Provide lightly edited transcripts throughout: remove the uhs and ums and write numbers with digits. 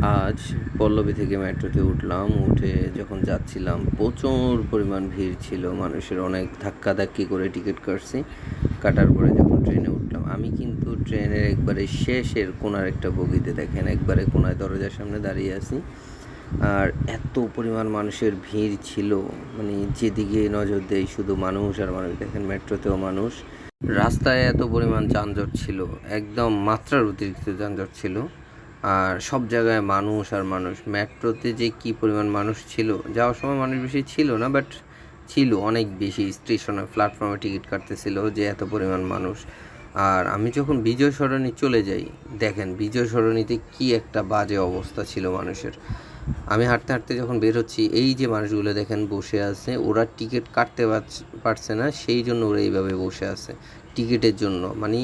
আজ পল্লবী থেকে মেট্রোতে উঠলাম। উঠে যখন যাচ্ছিলাম প্রচুর পরিমাণ ভিড় ছিল, মানুষের অনেক ধাক্কাধাক্কি করে টিকিট কাটছি। কাটার পরে যখন ট্রেনে উঠলাম, আমি কিন্তু ট্রেনের একবারে শেষের কোনার একটা বগিতে, দেখেন একবারে কোনায় দরজার সামনে দাঁড়িয়ে আছি। আর এত পরিমাণ মানুষের ভিড় ছিল, মানে যেদিকে নজর দেই শুধু মানুষ আর মানুষ। দেখেন মেট্রোতেও মানুষ, রাস্তায় এত পরিমাণ যানজট ছিল, একদম মাত্রার অতিরিক্ত যানজট ছিল। আর সব জায়গায় মানুষ আর মানুষ। মেট্রোতে যে কী পরিমাণ মানুষ ছিল, যাওয়ার সময় মানুষ বেশি ছিল না, বাট ছিল অনেক বেশি। স্টেশনে প্ল্যাটফর্মে টিকিট কাটতেছিল যে এত পরিমাণ মানুষ। আর আমি যখন বিজয় সরণি চলে যাই, দেখেন বিজয় সরণিতে কী একটা বাজে অবস্থা ছিল মানুষের। আমি হাঁটতে হাঁটতে যখন বের হচ্ছি, এই যে মানুষগুলো দেখেন বসে আছে, ওরা টিকিট কাটতে পারছে না, সেই জন্য ওরা এইভাবে বসে আছে টিকিটের জন্য। মানে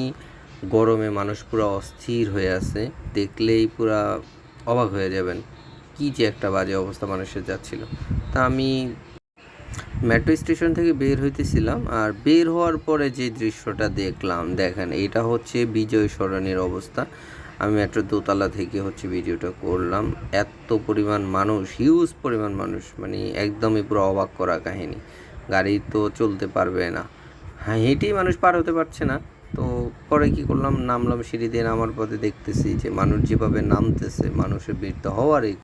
গরমে মানুষ পুরো অস্থির হয়ে আছে, দেখলেই পুরা অবাক হয়ে যাবেন কী যে একটা বাজে অবস্থা মানুষের যাচ্ছিল। তা আমি মেট্রো স্টেশন থেকে বের হইতেছিলাম, আর বের হওয়ার পরে যে দৃশ্যটা দেখলাম, দেখেন এটা হচ্ছে বিজয় সরণির অবস্থা। আমি মেট্রোর দোতলা থেকে ভিডিওটা করলাম। এত পরিমাণ মানুষ, হিউজ পরিমাণ মানুষ, মানে একদমই পুরো অবাক করা কাহিনী। গাড়ি তো চলতে পারবে না, হ্যাঁ হেঁটেই মানুষ পার হতে পারছে না। তো পরে কী করলাম, নামলাম। সিঁড়ি দিয়ে নামার পথে দেখতেছি যে মানুষ যেভাবে নামতেছে, মানুষের ভিড় তো হওয়ারই